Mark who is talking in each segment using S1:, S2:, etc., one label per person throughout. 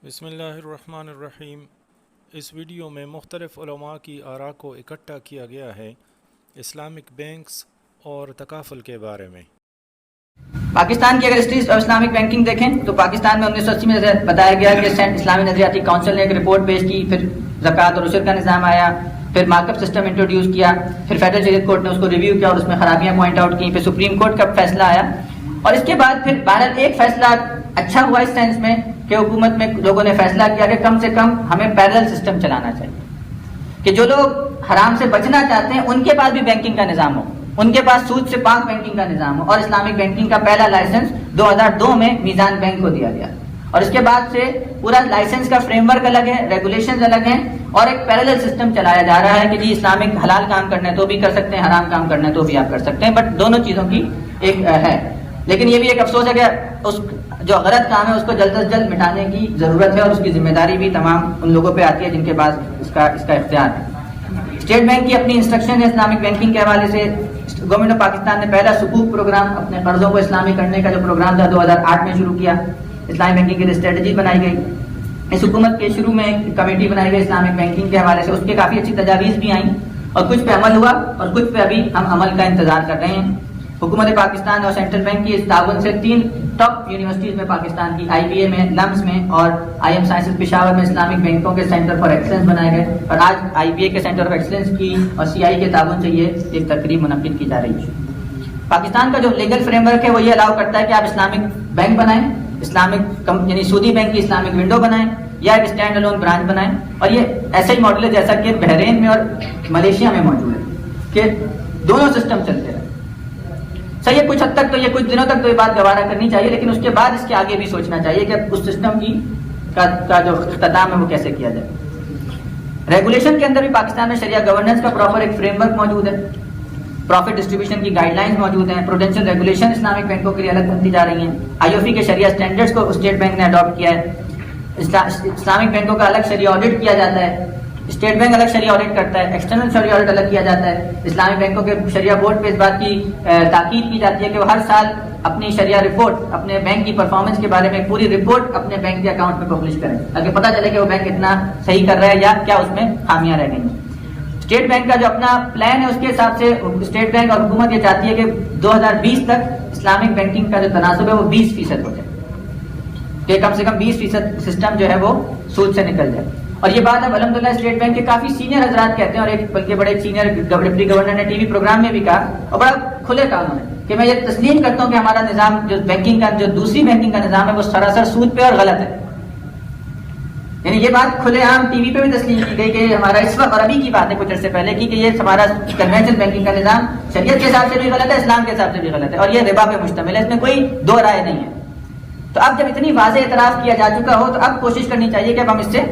S1: بسم اللہ الرحمن الرحیم۔ اس ویڈیو میں مختلف علماء کی آراء کو اکٹھا کیا گیا ہے اسلامک بینکس اور تکافل کے بارے میں۔
S2: پاکستان کی اگر ہسٹری آف اسلامک بینکنگ دیکھیں تو پاکستان میں 1980 میں بتایا گیا کہ اسلامی نظریاتی کونسل نے ایک رپورٹ پیش کی، پھر زکوٰۃ اور عشر کا نظام آیا، پھر مارک اپ سسٹم انٹروڈیوس کیا، پھر فیڈرل شریعت کورٹ نے اس کو ریویو کیا اور اس میں خرابیاں پوائنٹ آؤٹ کی، پھر سپریم کورٹ کا فیصلہ آیا، اور اس کے بعد پھر بہرحال ایک فیصلہ اچھا ہوا اس سینس میں کہ حکومت میں لوگوں نے فیصلہ کیا کہ کم سے کم ہمیں پیرلل سسٹم چلانا چاہیے، کہ جو لوگ حرام سے بچنا چاہتے ہیں ان کے پاس بھی بینکنگ کا نظام ہو، ان کے پاس سود سے پاک بینکنگ کا نظام ہو، اور اسلامک بینکنگ کا پہلا لائسنس 2002 میں میزان بینک کو دیا گیا، اور اس کے بعد سے پورا لائسنس کا فریم ورک الگ ہے، ریگولیشنز الگ ہیں، اور ایک پیرلل سسٹم چلایا جا رہا ہے کہ جی اسلامک حلال کام کرنا ہے تو بھی کر سکتے ہیں، حرام کام کرنا ہے تو بھی آپ کر سکتے ہیں، بٹ دونوں چیزوں کی ایک ہے۔ لیکن یہ بھی ایک افسوس ہے کہ اس جو غلط کام ہے اس کو جلد از جلد مٹانے کی ضرورت ہے، اور اس کی ذمہ داری بھی تمام ان لوگوں پہ آتی ہے جن کے پاس اس کا اختیار ہے۔ اسٹیٹ بینک کی اپنی انسٹرکشن ہے اسلامک بینکنگ کے حوالے سے۔ گورنمنٹ آف پاکستان نے پہلا سکوک پروگرام اپنے قرضوں کو اسلامی کرنے کا جو پروگرام تھا 2008 میں شروع کیا، اسلامی بینکنگ کی اسٹریٹجی بنائی گئی۔ اس حکومت کے شروع میں ایک کمیٹی بنائی گئی اسلامک بینکنگ کے حوالے سے، اس کے کافی اچھی تجاویز بھی آئیں اور کچھ پہ عمل ہوا اور کچھ پہ ابھی ہم عمل کا انتظار کر رہے ہیں۔ حکومت پاکستان اور سینٹرل بینک کی اس تعاون سے 3 ٹاپ یونیورسٹیز میں پاکستان کی IBA میں، لمس میں اور IM سائنسز پشاور میں اسلامک بینکوں کے سینٹر فار ایکسلنس بنائے گئے، اور آج IBA کے سینٹر آف ایکسلنس کی اور CI کے تعاون سے یہ ایک تقریب منعقد کی جا رہی ہے۔ پاکستان کا جو لیگل فریم ورک ہے وہ یہ الاؤ کرتا ہے کہ آپ اسلامک بینک بنائیں، اسلامک یعنی سودی بینک کی اسلامک ونڈو بنائیں یا ایک اسٹینڈ الون برانچ بنائیں، اور یہ ایسا ہی ماڈل ہے جیسا کہ بحرین میں اور ملیشیا میں موجود ہے کہ دونوں سسٹم چلتے ہیں۔ صحیح ہے، کچھ حد تک تو یہ کچھ دنوں تک تو یہ بات گوارا کرنی چاہیے، لیکن اس کے بعد اس کے آگے بھی سوچنا چاہیے کہ اس سسٹم کا جو اختتام ہے وہ کیسے کیا جائے۔ ریگولیشن کے اندر بھی پاکستان میں شریعہ گورننس کا پراپر ایک فریم ورک موجود ہے، پروفٹ ڈسٹریبیوشن کی گائیڈ لائنز موجود ہیں، پروڈینشیل ریگولیشن اسلامک بینکوں کے لیے الگ بنتی جا رہی ہیں، IOP کے شریعہ اسٹینڈرڈز کو اسٹیٹ بینک نے اڈاپٹ کیا ہے، اسلامک بینکوں کا الگ شریعہ آڈٹ کیا جاتا ہے، اسٹیٹ بینک الگ شریعہ آڈٹ کرتا ہے، ایکسٹرنل شریعہ آڈٹ الگ کیا جاتا ہے۔ اسلامی بینکوں کے شریعہ بورڈ پہ اس بات کی تاکید کی جاتی ہے کہ وہ ہر سال اپنی شریعہ رپورٹ، اپنے بینک کی پرفارمنس کے بارے میں ایک پوری رپورٹ اپنے بینک کے اکاؤنٹ میں پبلش کریں تاکہ پتہ چلے کہ وہ بینک اتنا صحیح کر رہا ہے یا کیا اس میں خامیاں رہ گئی ہیں۔ اسٹیٹ بینک کا جو اپنا پلان ہے اس کے حساب سے اسٹیٹ بینک اور حکومت یہ چاہتی ہے کہ 2020 تک اسلامک بینکنگ کا جو تناسب ہے وہ 20% ہو جائے، کہ کم سے کم 20% سسٹم جو ہے وہ سود سے نکل جائے۔ اور یہ بات اب الحمدللہ اسٹیٹ بینک کے کافی سینئر حضرات کہتے ہیں، اور ایک بلکہ بڑے سینئر ڈپٹی گورنر نے TV پروگرام میں بھی کہا اور بڑا کھلے کہا انہوں نے کہ میں یہ تسلیم کرتا ہوں کہ ہمارا نظام جو بینکنگ کا جو دوسری بینکنگ کا نظام ہے وہ سراسر سود پہ اور غلط ہے۔ یعنی یہ بات کھلے عام TV پہ بھی تسلیم کی گئی کہ ہمارا اس وقت، اور ابھی کی بات ہے کچھ عرصے پہلے کی، کہ یہ ہمارا کنونشنل بینکنگ کا نظام شریعت کے حساب سے بھی غلط ہے، اسلام کے حساب سے بھی غلط ہے، اور یہ ربا پہ مشتمل ہے، اس میں کوئی دو رائے نہیں ہے۔ تو اب جب اتنی واضح اعتراف کیا جا چکا ہو تو اب کوشش کرنی چاہیے کہ اب ہم اس سے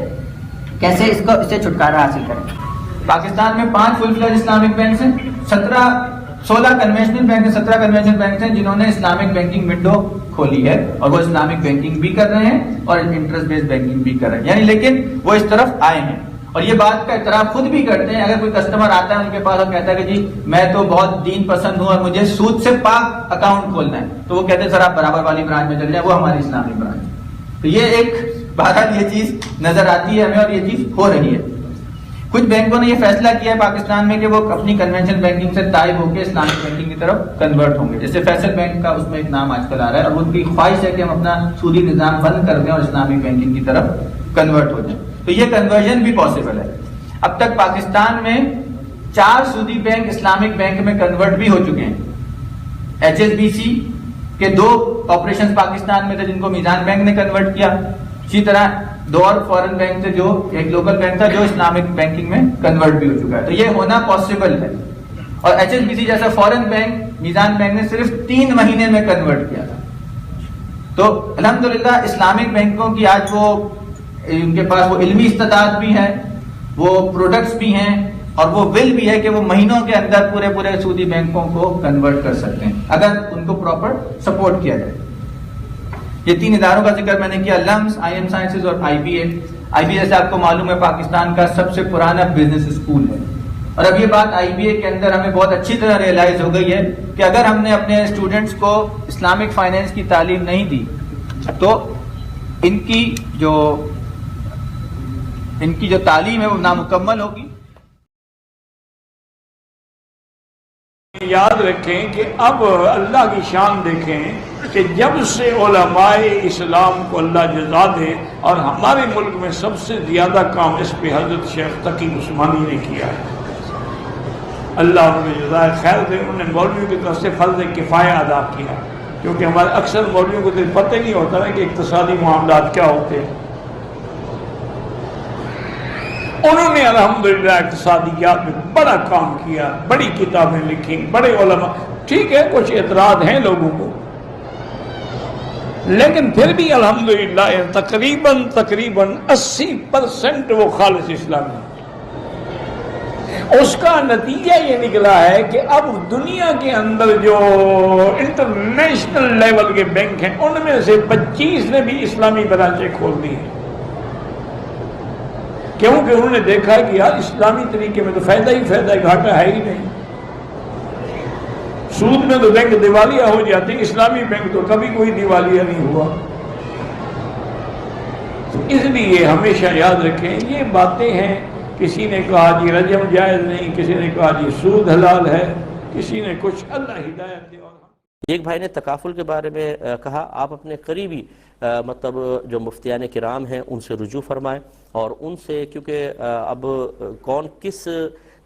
S2: کیسے اس سے چھٹکارا حاصل کریں۔
S3: پاکستان میں 5 فل فلیج اسلامک بینکس ہیں، 16 کنونشنل بینک ہیں، 17 کنونشنل بینکس ہیں جنہوں نے اسلامک بینکنگ ونڈو کھولی ہے، اور وہ اسلامک بینکنگ بھی کر رہے ہیں اور انٹرسٹ بیسڈ بینکنگ بھی کر رہے ہیں، یعنی لیکن وہ اس طرف آئے ہیں اور یہ بات کا اعتراف خود بھی کرتے ہیں۔ اگر کوئی کسٹمر آتا ہے ان کے پاس اور کہتا ہے کہ جی میں تو بہت دین پسند ہوں اور مجھے سود سے پاک اکاؤنٹ کھولنا ہے، تو وہ کہتے ہیں سر آپ برابر والی برانچ میں چلے جائیں، وہ ہماری اسلامک برانچ ہے۔ تو یہ ایک بہرحال یہ چیز نظر آتی ہے ہمیں اور یہ چیز ہو رہی ہے۔ کچھ بینکوں نے یہ فیصلہ کیا ہے پاکستان میں کہ وہ اپنی کنونشنل بینکنگ سے تائب ہو کے اسلامک بینکنگ کی طرف کنورٹ ہوں گے، جیسے فیصل بینک کا اس میں ایک نام آج کل آ رہا ہے، اور ان کی خواہش ہے کہ ہم اپنا سودی نظام بند کر دیں اور اسلامک بینکنگ کی طرف کنورٹ ہو جائیں، تو یہ کنورژن بھی پاسبل ہے۔ اب تک پاکستان میں 4 سودی بینک اسلامک بینک میں کنورٹ بھی ہو چکے ہیں۔ HSBC کے 2 آپریشن پاکستان میں تھے جن کو میزان بینک نے کنورٹ کیا، اسی طرح 2 اور فورن بینک تھے جو ایک لوکل بینک تھا جو اسلامک بینکنگ میں کنورٹ بھی ہو چکا ہے، تو یہ ہونا پاسبل ہے۔ اور HSBC جیسا فورن بینک میزان بینک نے صرف 3 مہینے میں کنورٹ کیا تھا۔ تو الحمدللہ اسلامک بینکوں کی آج وہ ان کے پاس وہ علمی استطاعت بھی ہے، وہ پروڈکٹس بھی ہیں، اور وہ ول بھی ہے کہ وہ مہینوں کے اندر پورے سودی بینکوں کو کنورٹ کر سکتے ہیں اگر ان کو پراپر سپورٹ کیا جائے۔ یہ 3 اداروں کا ذکر میں نے کیا، لمس، IM سائنسز اور IBA۔ IBA سے آپ کو معلوم ہے پاکستان کا سب سے پرانا بزنس اسکول ہے، اور اب یہ بات IBA کے اندر ہمیں بہت اچھی طرح ریئلائز ہو گئی ہے کہ اگر ہم نے اپنے اسٹوڈنٹس کو اسلامک فائنینس کی تعلیم نہیں دی تو ان کی جو ان کی جو تعلیم ہے وہ نامکمل ہوگی.
S4: یاد رکھیں کہ اب اللہ کی شان دیکھیں کہ جب سے علماء اسلام کو اللہ جزا دے، اور ہمارے ملک میں سب سے زیادہ کام اس پہ حضرت شیخ تقی عثمانی نے کیا ہے، اللہ انہیں جزائے خیر دے. انہوں نے مولویوں کی طرف سے فرض کفایہ ادا کیا، کیونکہ ہمارے اکثر مولویوں کو تو پتہ ہی نہیں ہوتا نا کہ اقتصادی معاملات کیا ہوتے ہیں. انہوں نے الحمدللہ اقتصادیات میں بڑا کام کیا، بڑی کتابیں لکھی، بڑے علماء. ٹھیک ہے کچھ اعتراض ہیں لوگوں کو، لیکن پھر بھی الحمدللہ تقریباً 80% وہ خالص اسلامی. اس کا نتیجہ یہ نکلا ہے کہ اب دنیا کے اندر جو انٹرنیشنل لیول کے بینک ہیں ان میں سے 25 نے بھی اسلامی برانچیں کھول دی ہیں، کیونکہ انہوں نے دیکھا ہے کہ یار اسلامی طریقے میں تو فائدہ ہی فائدہ ہے، گھاٹا ہے ہی نہیں. سود میں تو بینک دیوالیہ ہو جاتی، اسلامی بینک تو کبھی کوئی دیوالیہ نہیں ہوا. اس لیے ہمیشہ یاد رکھیں یہ باتیں ہیں. کسی نے کہا جی رجم جائز نہیں، کسی نے کہا جی سود حلال ہے، کسی نے کچھ. اللہ ہدایت دے.
S5: ایک بھائی نے تکافل کے بارے میں کہا آپ اپنے قریبی مطلب جو مفتیان کرام ہیں ان سے رجوع فرمائیں، اور ان سے کیونکہ اب کون کس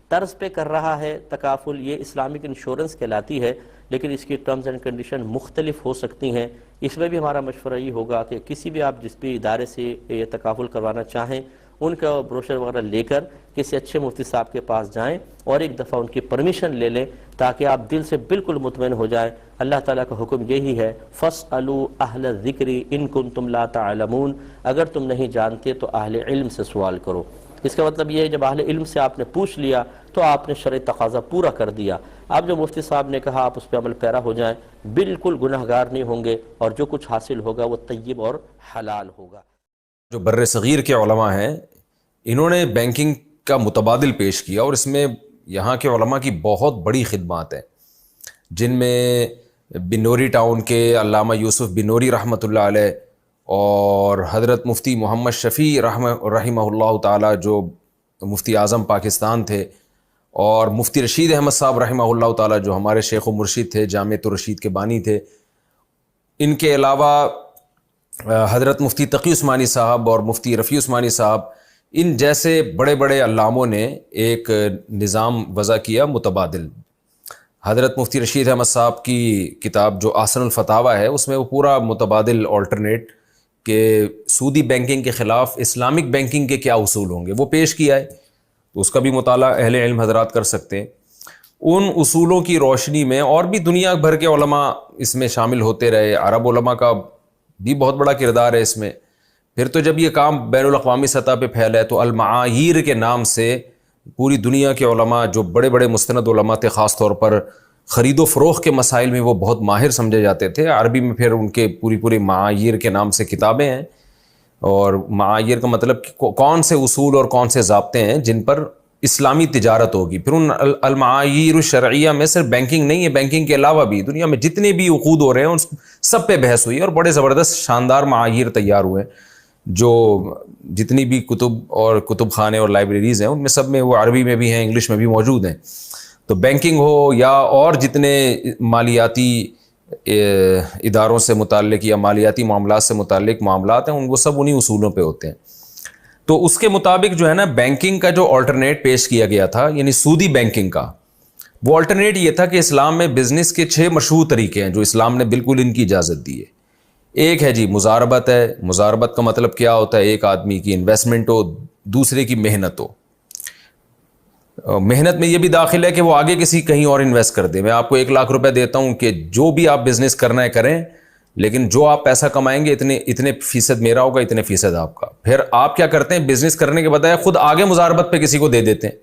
S5: طرز پہ کر رہا ہے تکافل، یہ اسلامک انشورنس کہلاتی ہے، لیکن اس کی ٹرمز اینڈ کنڈیشن مختلف ہو سکتی ہیں. اس میں بھی ہمارا مشورہ یہ ہوگا کہ کسی بھی آپ جس بھی ادارے سے یہ تکافل کروانا چاہیں ان کا بروشر وغیرہ لے کر کسی اچھے مفتی صاحب کے پاس جائیں اور ایک دفعہ ان کی پرمیشن لے لیں، تاکہ آپ دل سے بالکل مطمئن ہو جائیں. اللہ تعالیٰ کا حکم یہی ہے فَاسْأَلُوا أَهْلَ الذِّكْرِ إِن كُنتُمْ لَا تَعْلَمُونَ، اگر تم نہیں جانتے تو اہل علم سے سوال کرو. اس کا مطلب یہ ہے جب اہل علم سے آپ نے پوچھ لیا تو آپ نے شرعی تقاضا پورا کر دیا. اب جو مفتی صاحب نے کہا آپ اس پہ عمل پیرا ہو جائیں، بالکل گناہگار نہیں ہوں گے، اور جو کچھ حاصل ہوگا وہ طیب اور حلال ہوگا.
S6: جو بر صغیر کے علماء ہیں انہوں نے بینکنگ کا متبادل پیش کیا، اور اس میں یہاں کے علماء کی بہت بڑی خدمات ہیں، جن میں بنوری ٹاؤن کے علامہ یوسف بنوری رحمۃ اللہ علیہ، اور حضرت مفتی محمد شفیع رحمہ اللہ تعالی جو مفتی اعظم پاکستان تھے، اور مفتی رشید احمد صاحب رحمہ اللہ تعالی جو ہمارے شیخ و مرشد تھے، جامعۃ الرشید کے بانی تھے. ان کے علاوہ حضرت مفتی تقی عثمانی صاحب اور مفتی رفیع عثمانی صاحب، ان جیسے بڑے بڑے علاموں نے ایک نظام وضع کیا متبادل. حضرت مفتی رشید احمد صاحب کی کتاب جو احسن الفتاوی ہے اس میں وہ پورا متبادل آلٹرنیٹ کہ سودی بینکنگ کے خلاف اسلامک بینکنگ کے کیا اصول ہوں گے وہ پیش کیا ہے. تو اس کا بھی مطالعہ اہل علم حضرات کر سکتے ہیں. ان اصولوں کی روشنی میں اور بھی دنیا بھر کے علماء اس میں شامل ہوتے رہے. عرب علماء کا بھی بہت بڑا کردار ہے اس میں. پھر تو جب یہ کام بین الاقوامی سطح پہ پھیلا ہے تو المعایر کے نام سے پوری دنیا کے علماء جو بڑے بڑے مستند علماء تھے، خاص طور پر خرید و فروخت کے مسائل میں وہ بہت ماہر سمجھے جاتے تھے. عربی میں پھر ان کے پوری معایر کے نام سے کتابیں ہیں، اور معایر کا مطلب کون سے اصول اور کون سے ضابطے ہیں جن پر اسلامی تجارت ہوگی. پھر ان المعایر الشرعیہ میں صرف بینکنگ نہیں ہے، بینکنگ کے علاوہ بھی دنیا میں جتنے بھی عقود ہو رہے ہیں ان سب پہ بحث ہوئی ہے، اور بڑے زبردست شاندار معایر تیار ہوئے ہیں. جو جتنی بھی کتب اور کتب خانے اور لائبریریز ہیں ان میں سب میں وہ عربی میں بھی ہیں، انگلش میں بھی موجود ہیں. تو بینکنگ ہو یا اور جتنے مالیاتی اداروں سے متعلق یا مالیاتی معاملات سے متعلق معاملات ہیں وہ سب انہی اصولوں پہ ہوتے ہیں. تو اس کے مطابق جو ہے نا بینکنگ کا جو آلٹرنیٹ پیش کیا گیا تھا، یعنی سودی بینکنگ کا، وہ آلٹرنیٹ یہ تھا کہ اسلام میں بزنس کے 6 مشروع طریقے ہیں جو اسلام نے بالکل ان کی اجازت دی ہے. ایک ہے جی مضاربت ہے. مضاربت کا مطلب کیا ہوتا ہے؟ ایک آدمی کی انویسٹمنٹ ہو، دوسرے کی محنت ہو. محنت میں یہ بھی داخل ہے کہ وہ آگے کسی کہیں اور انویسٹ کر دے. میں آپ کو 1 لاکھ روپے دیتا ہوں کہ جو بھی آپ بزنس کرنا ہے کریں، لیکن جو آپ پیسہ کمائیں گے اتنے فیصد میرا ہوگا، اتنے فیصد آپ کا. پھر آپ کیا کرتے ہیں؟ بزنس کرنے کے بجائے خود آگے مضاربت پہ کسی کو دے دیتے ہیں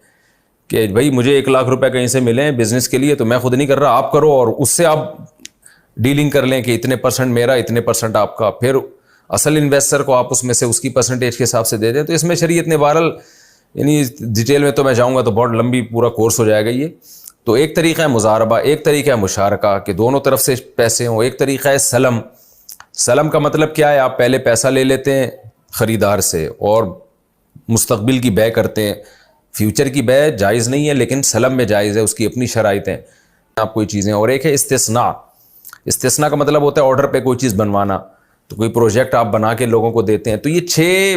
S6: کہ بھائی مجھے 1 لاکھ روپے کہیں سے ملے ہیں بزنس کے لیے، تو میں خود نہیں کر رہا، آپ کرو، اور اس سے آپ ڈیلنگ کر لیں کہ اتنے % میرا، اتنے % آپ کا. پھر اصل انویسٹر کو آپ اس میں سے اس کی پرسنٹیج کے حساب سے دے دیں. تو اس میں شریعت نے بہرحال، یعنی ڈیٹیل میں تو میں جاؤں گا تو بہت لمبی پورا کورس ہو جائے گا یہ. تو ایک طریقہ ہے مضاربہ، ایک طریقہ ہے مشارکہ کہ دونوں طرف سے پیسے ہوں. ایک طریقہ ہے سلم. سلم کا مطلب کیا ہے؟ آپ پہلے پیسہ لے لیتے ہیں خریدار سے اور مستقبل کی بے کرتے ہیں. فیوچر کی بے جائز نہیں ہے لیکن سلم میں جائز ہے, اس کی اپنی شرائط ہیں, آپ کوئی چیزیں. اور ایک ہے استثناء. استثناء کا مطلب ہوتا ہے آرڈر پہ کوئی چیز بنوانا, تو کوئی پروجیکٹ آپ بنا کے لوگوں کو دیتے ہیں. تو یہ 6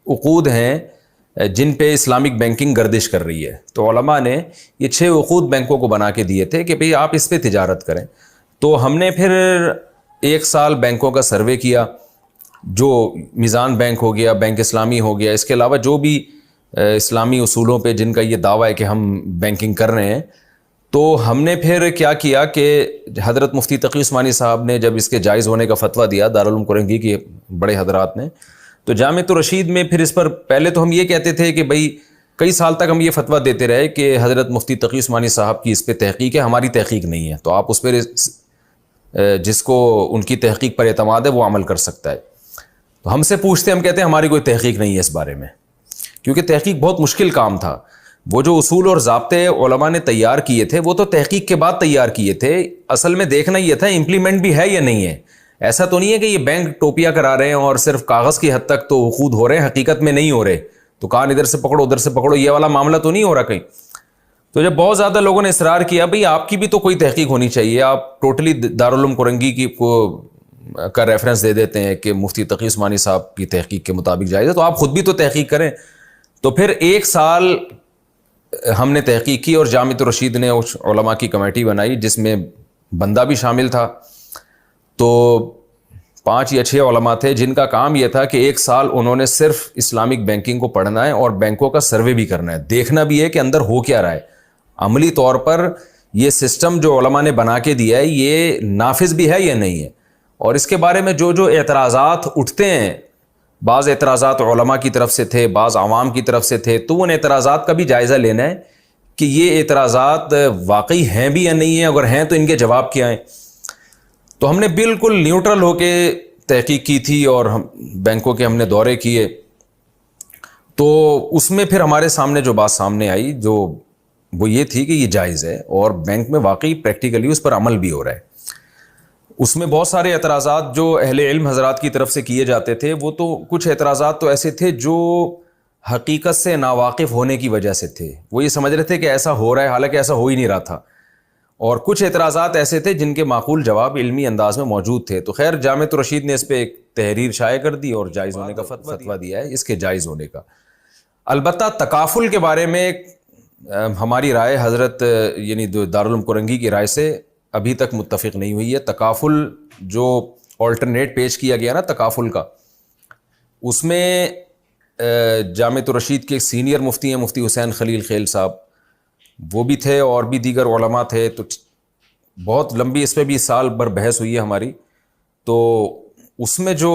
S6: عقود ہیں جن پہ اسلامک بینکنگ گردش کر رہی ہے. تو علماء نے یہ 6 عقود بینکوں کو بنا کے دیے تھے کہ بھئی آپ اس پہ تجارت کریں. تو ہم نے پھر 1 سال بینکوں کا سروے کیا, جو میزان بینک ہو گیا, بینک اسلامی ہو گیا, اس کے علاوہ جو بھی اسلامی اصولوں پہ جن کا یہ دعویٰ ہے کہ ہم بینکنگ کر رہے ہیں. تو ہم نے پھر کیا کیا کہ حضرت مفتی تقی عثمانی صاحب نے جب اس کے جائز ہونے کا فتویٰ دیا, دارالعلوم کرنگی کے بڑے حضرات نے, تو جامعۃ الرشید میں پھر اس پر پہلے تو ہم یہ کہتے تھے کہ بھئی کئی سال تک ہم یہ فتویٰ دیتے رہے کہ حضرت مفتی تقی عثمانی صاحب کی اس پہ تحقیق ہے, ہماری تحقیق نہیں ہے, تو آپ اس پہ جس کو ان کی تحقیق پر اعتماد ہے وہ عمل کر سکتا ہے. تو ہم سے پوچھتے, ہم کہتے ہیں ہماری کوئی تحقیق نہیں ہے اس بارے میں, کیونکہ تحقیق بہت مشکل کام تھا. وہ جو اصول اور ضابطے علماء نے تیار کیے تھے وہ تو تحقیق کے بعد تیار کیے تھے. اصل میں دیکھنا یہ تھا امپلیمنٹ بھی ہے یا نہیں ہے. ایسا تو نہیں ہے کہ یہ بینک ٹوپیاں کرا رہے ہیں اور صرف کاغذ کی حد تک تو عقود ہو رہے ہیں, حقیقت میں نہیں ہو رہے, تو کان ادھر سے پکڑو ادھر سے پکڑو, یہ والا معاملہ تو نہیں ہو رہا کہیں. تو جب بہت زیادہ لوگوں نے اصرار کیا بھئی آپ کی بھی تو کوئی تحقیق ہونی چاہیے, آپ ٹوٹلی دارالعلوم کرنگی کی کا ریفرنس دے دیتے ہیں کہ مفتی تقی عثمانی صاحب کی تحقیق کے مطابق جائز ہے, تو آپ خود بھی تو تحقیق کریں. تو پھر 1 سال ہم نے تحقیق کی اور جامعۃ الرشید نے اس علماء کی کمیٹی بنائی جس میں بندہ بھی شامل تھا. تو 5 یا 6 علماء تھے جن کا کام یہ تھا کہ 1 سال انہوں نے صرف اسلامک بینکنگ کو پڑھنا ہے اور بینکوں کا سروے بھی کرنا ہے, دیکھنا بھی ہے کہ اندر ہو کیا رہا ہے, عملی طور پر یہ سسٹم جو علماء نے بنا کے دیا ہے یہ نافذ بھی ہے یا نہیں ہے. اور اس کے بارے میں جو اعتراضات اٹھتے ہیں, بعض اعتراضات علماء کی طرف سے تھے, بعض عوام کی طرف سے تھے, تو ان اعتراضات کا بھی جائزہ لینا ہے کہ یہ اعتراضات واقعی ہیں بھی یا نہیں ہیں, اگر ہیں تو ان کے جواب کیا ہیں. تو ہم نے بالکل نیوٹرل ہو کے تحقیق کی تھی اور ہم بینکوں کے ہم نے دورے کیے. تو اس میں پھر ہمارے سامنے جو بات سامنے آئی جو وہ یہ تھی کہ یہ جائز ہے اور بینک میں واقعی پریکٹیکلی اس پر عمل بھی ہو رہا ہے. اس میں بہت سارے اعتراضات جو اہل علم حضرات کی طرف سے کیے جاتے تھے, وہ تو کچھ اعتراضات تو ایسے تھے جو حقیقت سے ناواقف ہونے کی وجہ سے تھے, وہ یہ سمجھ رہے تھے کہ ایسا ہو رہا ہے حالانکہ ایسا ہو ہی نہیں رہا تھا. اور کچھ اعتراضات ایسے تھے جن کے معقول جواب علمی انداز میں موجود تھے. تو خیر جامعۃ الرشید نے اس پہ ایک تحریر شائع کر دی اور جائز ہونے کا فتویٰ دیا ہے, اس کے جائز ہونے کا. البتہ تکافل کے بارے میں ہماری رائے حضرت یعنی دارالعلوم کرنگی کی رائے سے ابھی تک متفق نہیں ہوئی ہے. تکافل جو آلٹرنیٹ پیش کیا گیا نا تکافل کا, اس میں جامعۃ الرشید کے سینئر مفتی ہیں مفتی حسین خلیل خیل صاحب, وہ بھی تھے اور بھی دیگر علماء تھے. تو بہت لمبی اس پہ بھی سال بھر بحث ہوئی ہے ہماری. تو اس میں جو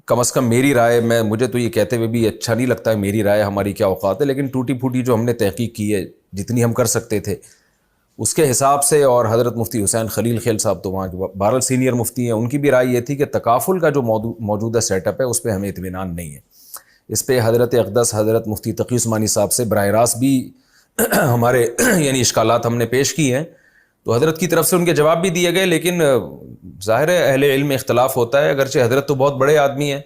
S6: کم از کم میری رائے, مجھے تو یہ کہتے ہوئے بھی اچھا نہیں لگتا ہے میری رائے ہماری کیا اوقات ہے, لیکن ٹوٹی پھوٹی جو ہم نے تحقیق کی ہے جتنی ہم کر سکتے تھے اس کے حساب سے, اور حضرت مفتی حسین خلیل خیل صاحب تو وہاں کے بہرحال سینئر مفتی ہیں, ان کی بھی رائے یہ تھی کہ تکافل کا جو موجودہ سیٹ اپ ہے اس پہ ہمیں اطمینان نہیں ہے. اس پہ حضرت اقدس حضرت مفتی تقی عثمانی صاحب سے براہ راست بھی ہمارے یعنی اشکالات ہم نے پیش کی ہیں, تو حضرت کی طرف سے ان کے جواب بھی دیے گئے. لیکن ظاہر ہے اہل علم میں اختلاف ہوتا ہے, اگرچہ حضرت تو بہت بڑے آدمی ہیں,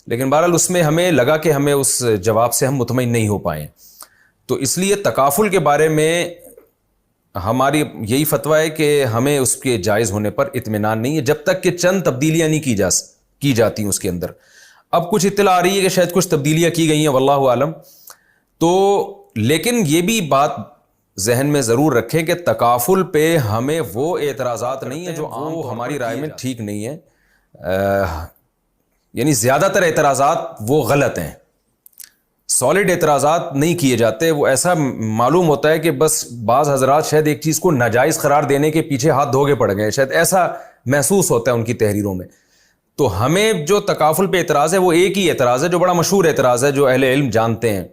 S6: لیکن بہرحال اس میں ہمیں لگا کہ ہمیں اس جواب سے ہم مطمئن نہیں ہو پائے. تو اس لیے تکافل کے بارے میں ہماری یہی فتویٰ ہے کہ ہمیں اس کے جائز ہونے پر اطمینان نہیں ہے جب تک کہ چند تبدیلیاں نہیں کی جاتی اس کے اندر. اب کچھ اطلاع آ رہی ہے کہ شاید کچھ تبدیلیاں کی گئی ہیں, واللہ عالم. تو لیکن یہ بھی بات ذہن میں ضرور رکھیں کہ تکافل پہ ہمیں وہ اعتراضات نہیں ہیں جو عام ہماری رائے میں ٹھیک نہیں ہے. یعنی زیادہ تر اعتراضات وہ غلط ہیں, سالڈ اعتراضات نہیں کیے جاتے. وہ ایسا معلوم ہوتا ہے کہ بس بعض حضرات شاید ایک چیز کو ناجائز قرار دینے کے پیچھے ہاتھ دھو کے پڑ گئے, شاید ایسا محسوس ہوتا ہے ان کی تحریروں میں. تو ہمیں جو تکافل پہ اعتراض ہے وہ ایک ہی اعتراض ہے جو بڑا مشہور اعتراض ہے جو اہل علم جانتے ہیں.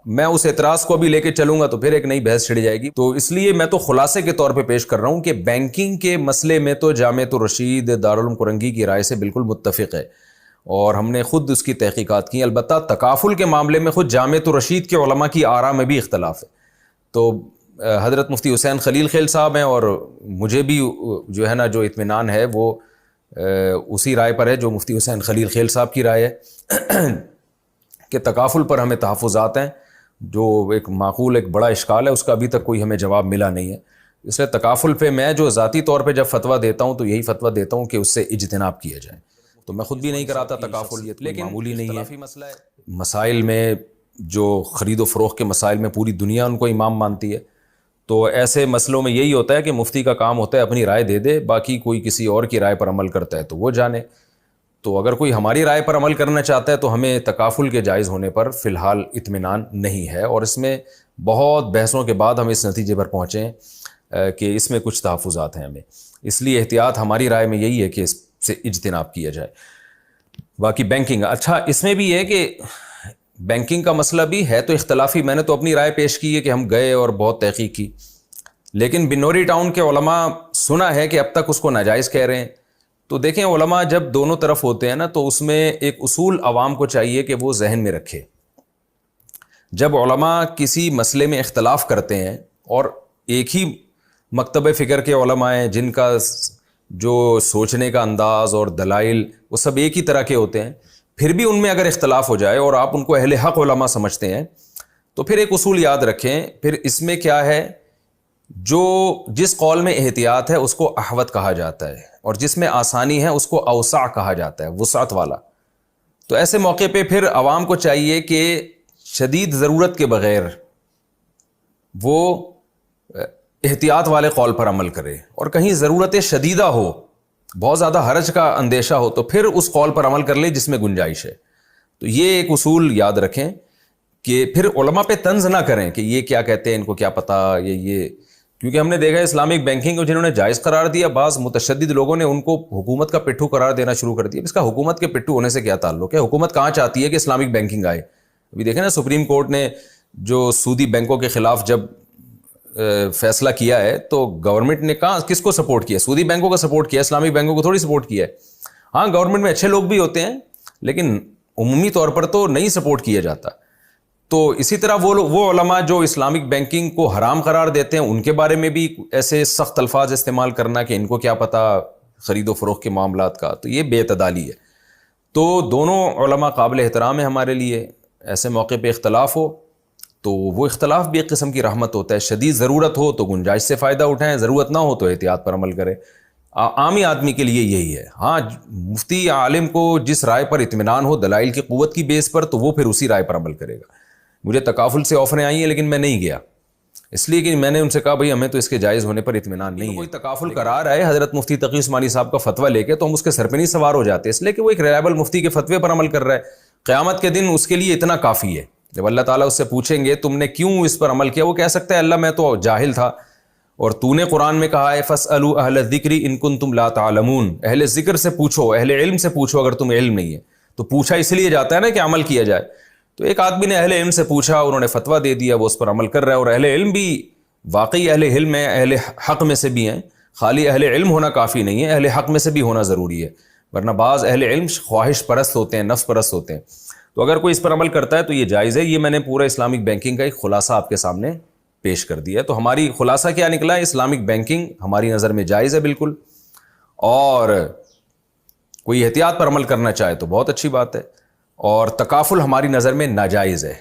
S6: میں اس اعتراض کو بھی لے کے چلوں گا تو پھر ایک نئی بحث چھڑ جائے گی. تو اس لیے میں تو خلاصے کے طور پہ پیش کر رہا ہوں کہ بینکنگ کے مسئلے میں تو جامعۃ الرشید دارالعلوم کرنگی کی رائے سے بالکل متفق ہے اور ہم نے خود اس کی تحقیقات کی. البتہ تکافل کے معاملے میں خود جامعۃ الرشید کے علماء کی آراء میں بھی اختلاف ہے. تو حضرت مفتی حسین خلیل خیل صاحب ہیں اور مجھے بھی جو ہے نا جو اطمینان ہے وہ اسی رائے پر ہے جو مفتی حسین خلیل خیل صاحب کی رائے ہے. کہ تکافل پر ہمیں تحفظات ہیں، جو ایک معقول ایک بڑا اشکال ہے، اس کا ابھی تک کوئی ہمیں جواب ملا نہیں ہے. اس لیے تکافل پہ میں جو ذاتی طور پہ جب فتویٰ دیتا ہوں تو یہی فتویٰ دیتا ہوں کہ اس سے اجتناب کیا جائے. تو میں خود بھی نہیں کراتا تکافل، لیکن معمولی نہیں ہے. مسائل میں جو خرید و فروخت کے مسائل میں پوری دنیا ان کو امام مانتی ہے، تو ایسے مسئلوں میں یہی ہوتا ہے کہ مفتی کا کام ہوتا ہے اپنی رائے دے دے، باقی کوئی کسی اور کی رائے پر عمل کرتا ہے تو وہ جانے. تو اگر کوئی ہماری رائے پر عمل کرنا چاہتا ہے تو ہمیں تکافل کے جائز ہونے پر فی الحال اطمینان نہیں ہے، اور اس میں بہت بحثوں کے بعد ہم اس نتیجے پر پہنچے ہیں کہ اس میں کچھ تحفظات ہیں ہمیں. اس لیے احتیاط ہماری رائے میں یہی ہے کہ اس سے اجتناب کیا جائے. باقی بینکنگ، اچھا اس میں بھی ہے کہ بینکنگ کا مسئلہ بھی ہے تو اختلافی. میں نے تو اپنی رائے پیش کی ہے کہ ہم گئے اور بہت تحقیق کی، لیکن بنوری ٹاؤن کے علماء سنا ہے کہ اب تک اس کو ناجائز کہہ رہے ہیں. تو دیکھیں علماء جب دونوں طرف ہوتے ہیں نا تو اس میں ایک اصول عوام کو چاہیے کہ وہ ذہن میں رکھے. جب علماء کسی مسئلے میں اختلاف کرتے ہیں اور ایک ہی مکتب فکر کے علماء ہیں جن کا جو سوچنے کا انداز اور دلائل وہ سب ایک ہی طرح کے ہوتے ہیں، پھر بھی ان میں اگر اختلاف ہو جائے اور آپ ان کو اہل حق علماء سمجھتے ہیں تو پھر ایک اصول یاد رکھیں. پھر اس میں کیا ہے، جو جس قول میں احتیاط ہے اس کو احوط کہا جاتا ہے، اور جس میں آسانی ہے اس کو اوسع کہا جاتا ہے، وسعت والا. تو ایسے موقع پہ پھر عوام کو چاہیے کہ شدید ضرورت کے بغیر وہ احتیاط والے قول پر عمل کرے، اور کہیں ضرورت شدیدہ ہو، بہت زیادہ حرج کا اندیشہ ہو تو پھر اس قول پر عمل کر لے جس میں گنجائش ہے. تو یہ ایک اصول یاد رکھیں کہ پھر علماء پہ طنز نہ کریں کہ یہ کیا کہتے ہیں، ان کو کیا پتہ یہ کیونکہ ہم نے دیکھا ہے اسلامک بینکنگ کو جنہوں نے جائز قرار دیا، بعض متشدد لوگوں نے ان کو حکومت کا پٹھو قرار دینا شروع کر دیا. اس کا حکومت کے پٹھو ہونے سے کیا تعلق ہے؟ حکومت کہاں چاہتی ہے کہ اسلامک بینکنگ آئے؟ ابھی دیکھیں نا سپریم کورٹ نے جو سودی بینکوں کے خلاف جب فیصلہ کیا ہے تو گورنمنٹ نے کہاں کس کو سپورٹ کیا؟ سودی بینکوں کا سپورٹ کیا، اسلامک بینکوں کو تھوڑی سپورٹ کیا ہے. ہاں گورنمنٹ میں اچھے لوگ بھی ہوتے ہیں لیکن عمومی طور پر تو نہیں سپورٹ کیا جاتا. تو اسی طرح وہ علماء جو اسلامک بینکنگ کو حرام قرار دیتے ہیں ان کے بارے میں بھی ایسے سخت الفاظ استعمال کرنا کہ ان کو کیا پتہ خرید و فروخت کے معاملات کا، تو یہ بے اعتدالی ہے. تو دونوں علماء قابل احترام ہیں ہمارے لیے. ایسے موقع پہ اختلاف ہو تو وہ اختلاف بھی ایک قسم کی رحمت ہوتا ہے. شدید ضرورت ہو تو گنجائش سے فائدہ اٹھائیں، ضرورت نہ ہو تو احتیاط پر عمل کریں. عامی آدمی کے لیے یہی ہے. ہاں مفتی عالم کو جس رائے پر اطمینان ہو دلائل کی قوت کی بیس پر تو وہ پھر اسی رائے پر عمل کرے گا. مجھے تکافل سے آفریں آئی ہیں لیکن میں نہیں گیا، اس لیے کہ میں نے ان سے کہا بھائی ہمیں تو اس کے جائز ہونے پر اطمینان نہیں ہے. کوئی تکافل قرار رہا ہے حضرت مفتی تقی عثمانی صاحب کا فتویٰ لے کے تو ہم اس کے سر پہ نہیں سوار ہو جاتے، اس لیے کہ وہ ایک ریلائبل مفتی کے فتوے پر عمل کر رہا ہے. قیامت کے دن اس کے لیے اتنا کافی ہے. جب اللہ تعالیٰ اس سے پوچھیں گے تم نے کیوں اس پر عمل کیا، وہ کہہ سکتا ہے اللہ میں تو جاہل تھا، اور تو نے قرآن میں کہا ہے فاسألوا اہل الذکر ان کنتم لا تعلمون، اہل ذکر سے پوچھو، اہل علم سے پوچھو اگر تم علم نہیں ہے. تو پوچھا اس لیے جاتا ہے نا کہ عمل کیا جائے. تو ایک آدمی نے اہل علم سے پوچھا، انہوں نے فتویٰ دے دیا، وہ اس پر عمل کر رہا ہے. اور اہل علم بھی واقعی اہل علم ہیں، اہل حق میں سے بھی ہیں. خالی اہل علم ہونا کافی نہیں ہے، اہل حق میں سے بھی ہونا ضروری ہے، ورنہ بعض اہل علم خواہش پرست ہوتے ہیں، نفس پرست ہوتے ہیں. تو اگر کوئی اس پر عمل کرتا ہے تو یہ جائز ہے. یہ میں نے پورا اسلامک بینکنگ کا ایک خلاصہ آپ کے سامنے پیش کر دیا ہے. تو ہماری خلاصہ کیا نکلا ہے؟ اسلامک بینکنگ ہماری نظر میں جائز ہے بالکل، اور کوئی احتیاط پر عمل کرنا چاہے تو بہت اچھی بات ہے. اور تکافل ہماری نظر میں ناجائز ہے.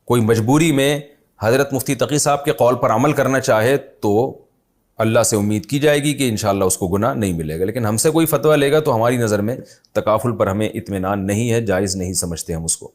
S6: کوئی مجبوری میں حضرت مفتی تقی صاحب کے قول پر عمل کرنا چاہے تو اللہ سے امید کی جائے گی کہ انشاءاللہ اس کو گناہ نہیں ملے گا. لیکن ہم سے کوئی فتویٰ لے گا تو ہماری نظر میں تکافل پر ہمیں اطمینان نہیں ہے، جائز نہیں سمجھتے ہم اس کو.